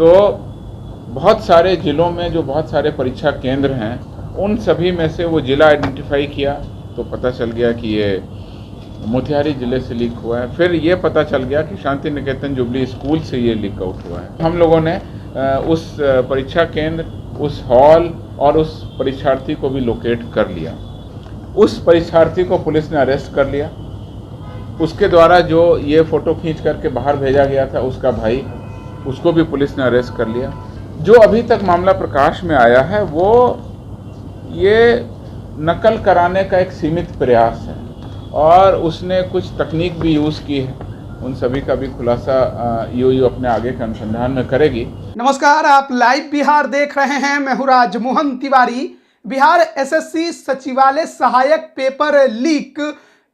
तो बहुत सारे ज़िलों में जो बहुत सारे परीक्षा केंद्र हैं, उन सभी में से वो ज़िला आइडेंटिफाई किया तो पता चल गया कि ये मोतिहारी ज़िले से लीक हुआ है। फिर ये पता चल गया कि शांति निकेतन जुबली स्कूल से ये लीक आउट हुआ है। हम लोगों ने उस परीक्षा केंद्र, उस हॉल और उस परीक्षार्थी को भी लोकेट कर लिया। उस परीक्षार्थी को पुलिस ने अरेस्ट कर लिया। उसके द्वारा जो ये फ़ोटो खींच करके बाहर भेजा गया था, उसका भाई, उसको भी पुलिस ने अरेस्ट कर लिया। जो अभी तक मामला प्रकाश में आया है वो ये नकल कराने का एक सीमित प्रयास है और उसने कुछ तकनीक भी यूज़ की है। उन सभी का भी खुलासा ईओयू अपने आगे के अनुसंधान में करेगी। नमस्कार, आप लाइव बिहार देख रहे हैं। मैं हूं राजमोहन तिवारी। बिहार एसएससी सचिवालय सहायक पेपर लीक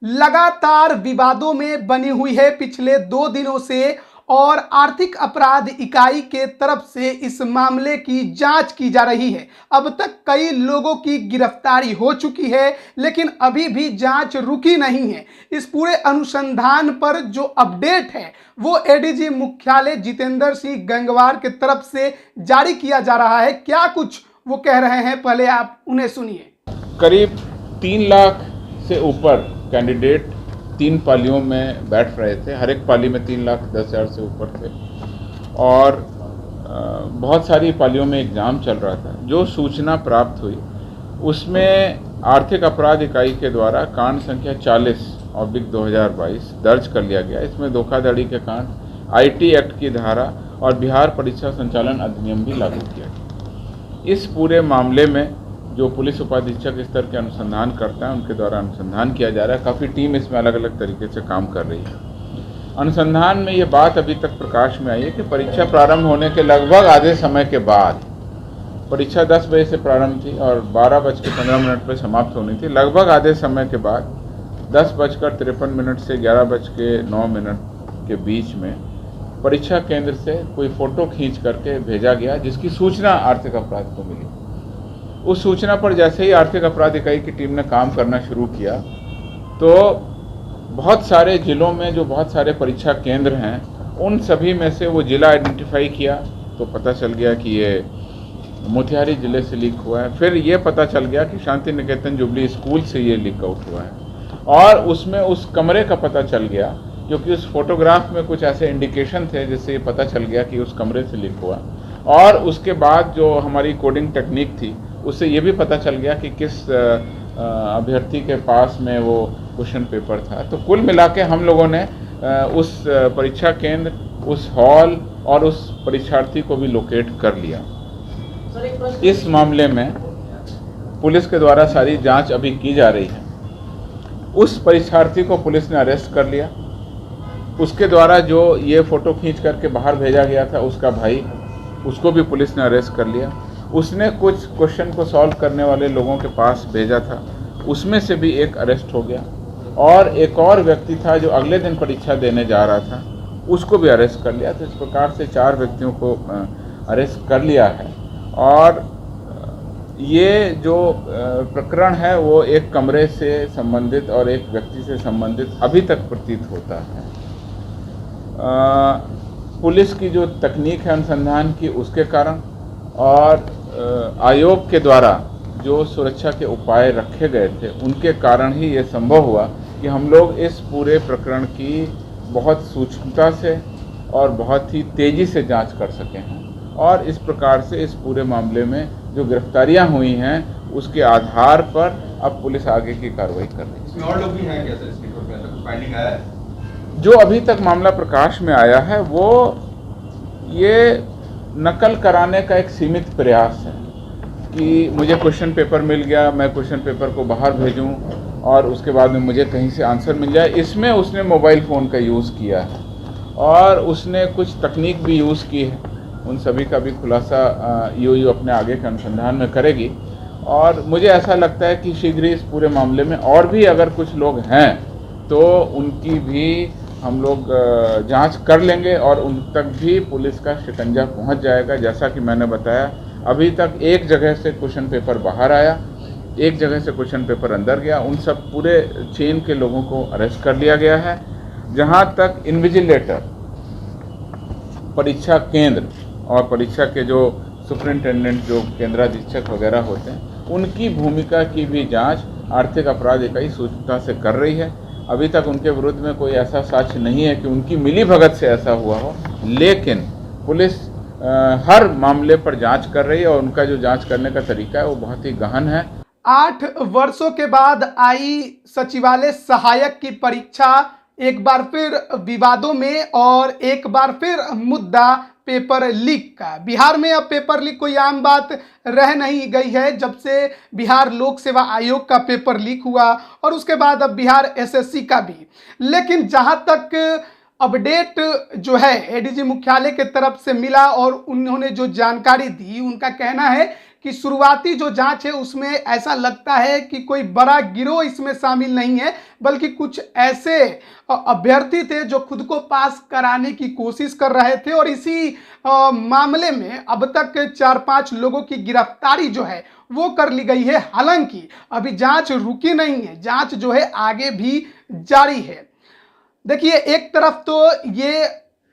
लगातार विवादों में बनी हुई है पिछले 2 दिनों से, और आर्थिक अपराध इकाई के तरफ से इस मामले की जांच की जा रही है। अब तक कई लोगों की गिरफ्तारी हो चुकी है, लेकिन अभी भी जांच रुकी नहीं है। इस पूरे अनुसंधान पर जो अपडेट है वो एडीजी मुख्यालय जितेंद्र सिंह गंगवार की तरफ से जारी किया जा रहा है। क्या कुछ वो कह रहे हैं, पहले आप उन्हें सुनिए। करीब 3 लाख से ऊपर कैंडिडेट 3 पालियों में बैठ रहे थे। हर एक पाली में 3,10,000 से ऊपर थे और बहुत सारी पालियों में एग्ज़ाम चल रहा था। जो सूचना प्राप्त हुई उसमें आर्थिक अपराध इकाई के द्वारा कांड संख्या 40/2022 दर्ज कर लिया गया। इसमें धोखाधड़ी के कांड, आईटी एक्ट की धारा और बिहार परीक्षा संचालन अधिनियम भी लागू किया गया। इस पूरे मामले में जो पुलिस उपाधीक्षक स्तर के अनुसंधान करता है, उनके द्वारा अनुसंधान किया जा रहा है। काफ़ी टीम इसमें अलग अलग तरीके से काम कर रही है। अनुसंधान में ये बात अभी तक प्रकाश में आई है कि परीक्षा प्रारंभ होने के लगभग आधे समय के बाद, परीक्षा 10 बजे से प्रारंभ थी और 12:15 पर समाप्त होनी थी। लगभग आधे समय के बाद 10:53 से 11:09 के बीच में परीक्षा केंद्र से कोई फ़ोटो खींच करके भेजा गया, जिसकी सूचना आर्थिक अपराध को मिली। उस सूचना पर जैसे ही आर्थिक अपराध इकाई की टीम ने काम करना शुरू किया तो बहुत सारे ज़िलों में जो बहुत सारे परीक्षा केंद्र हैं, उन सभी में से वो ज़िला आइडेंटिफाई किया तो पता चल गया कि ये मोतिहारी ज़िले से लीक हुआ है। फिर ये पता चल गया कि शांति निकेतन जुबली स्कूल से ये लीक आउट हुआ है और उसमें उस कमरे का पता चल गया, क्योंकि उस फोटोग्राफ में कुछ ऐसे इंडिकेशन थे जिससे ये पता चल गया कि उस कमरे से लीक हुआ। और उसके बाद जो हमारी कोडिंग टेक्निक थी, उससे ये भी पता चल गया कि किस अभ्यर्थी के पास में वो क्वेश्चन पेपर था। तो कुल मिला के हम लोगों ने उस परीक्षा केंद्र, उस हॉल और उस परीक्षार्थी को भी लोकेट कर लिया। इस मामले में पुलिस के द्वारा सारी जांच अभी की जा रही है। उस परीक्षार्थी को पुलिस ने अरेस्ट कर लिया। उसके द्वारा जो ये फ़ोटो खींच करके बाहर भेजा गया था, उसका भाई, उसको भी पुलिस ने अरेस्ट कर लिया। उसने कुछ क्वेश्चन को सॉल्व करने वाले लोगों के पास भेजा था, उसमें से भी एक अरेस्ट हो गया और एक और व्यक्ति था जो अगले दिन परीक्षा देने जा रहा था, उसको भी अरेस्ट कर लिया। तो इस प्रकार से 4 व्यक्तियों को अरेस्ट कर लिया है। और ये जो प्रकरण है वो एक कमरे से संबंधित और एक व्यक्ति से संबंधित अभी तक प्रतीत होता है। पुलिस की जो तकनीक है अनुसंधान की, उसके कारण और आयोग के द्वारा जो सुरक्षा के उपाय रखे गए थे, उनके कारण ही ये संभव हुआ कि हम लोग इस पूरे प्रकरण की बहुत सूक्ष्मता से और बहुत ही तेज़ी से जांच कर सके हैं। और इस प्रकार से इस पूरे मामले में जो गिरफ्तारियां हुई हैं, उसके आधार पर अब पुलिस आगे की कार्रवाई कर रही है। इसमें और लोग भी हैं क्या सर? इसकी कुछ फाइंडिंग आया है? जो अभी तक मामला प्रकाश में आया है वो ये नकल कराने का एक सीमित प्रयास है कि मुझे क्वेश्चन पेपर मिल गया, मैं क्वेश्चन पेपर को बाहर भेजूं और उसके बाद में मुझे कहीं से आंसर मिल जाए। इसमें उसने मोबाइल फ़ोन का यूज़ किया है और उसने कुछ तकनीक भी यूज़ की है। उन सभी का भी खुलासा ईओयू अपने आगे के अनुसंधान में करेगी। और मुझे ऐसा लगता है कि शीघ्र ही इस पूरे मामले में और भी अगर कुछ लोग हैं तो उनकी भी हम लोग जांच कर लेंगे और उन तक भी पुलिस का शिकंजा पहुंच जाएगा। जैसा कि मैंने बताया, अभी तक एक जगह से क्वेश्चन पेपर बाहर आया, एक जगह से क्वेश्चन पेपर अंदर गया। उन सब पूरे चेन के लोगों को अरेस्ट कर लिया गया है। जहां तक इन्विजिलेटर, परीक्षा केंद्र और परीक्षा के जो सुपरिटेंडेंट जो केंद्राधीक्षक वगैरह होते हैं उनकी भूमिका की भी जांच आर्थिक अपराध इकाई सूचना से कर रही है। अभी तक उनके विरुद्ध में कोई ऐसा साक्ष्य नहीं है कि उनकी मिलीभगत से ऐसा हुआ हो, लेकिन पुलिस हर मामले पर जांच कर रही है और उनका जो जांच करने का तरीका है वो बहुत ही गहन है। 8 वर्षों के बाद आई सचिवालय सहायक की परीक्षा एक बार फिर विवादों में और एक बार फिर मुद्दा पेपर लीक का। बिहार में अब पेपर लीक कोई आम बात रह नहीं गई है जब से बिहार लोक सेवा आयोग का पेपर लीक हुआ और उसके बाद अब बिहार एसएससी का भी। लेकिन जहां तक अपडेट जो है एडीजी मुख्यालय के तरफ से मिला और उन्होंने जो जानकारी दी, उनका कहना है कि शुरुआती जो जांच है उसमें ऐसा लगता है कि कोई बड़ा गिरोह इसमें शामिल नहीं है, बल्कि कुछ ऐसे अभ्यर्थी थे जो खुद को पास कराने की कोशिश कर रहे थे और इसी मामले में अब तक 4-5 लोगों की गिरफ्तारी जो है वो कर ली गई है। हालांकि अभी जांच रुकी नहीं है, जांच जो है आगे भी जारी है। देखिए, एक तरफ तो ये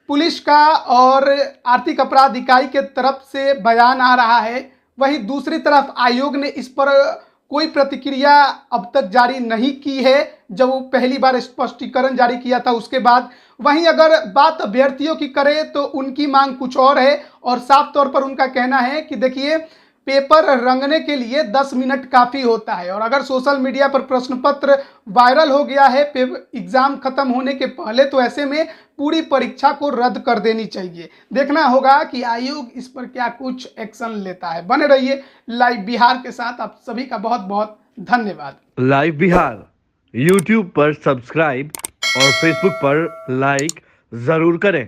पुलिस का और आर्थिक अपराध इकाई के तरफ से बयान आ रहा है, वहीं दूसरी तरफ आयोग ने इस पर कोई प्रतिक्रिया अब तक जारी नहीं की है जब वो पहली बार स्पष्टीकरण जारी किया था उसके बाद। वहीं अगर बात अभ्यर्थियों की करें तो उनकी मांग कुछ और है और साफ तौर पर उनका कहना है कि देखिए, पेपर रंगने के लिए 10 मिनट काफ़ी होता है और अगर सोशल मीडिया पर प्रश्न पत्र वायरल हो गया है एग्ज़ाम खत्म होने के पहले, तो ऐसे में पूरी परीक्षा को रद्द कर देनी चाहिए। देखना होगा कि आयोग इस पर क्या कुछ एक्शन लेता है। बने रहिए लाइव बिहार के साथ। आप सभी का बहुत बहुत धन्यवाद। लाइव बिहार यूट्यूब पर सब्सक्राइब और फेसबुक पर लाइक ज़रूर करें।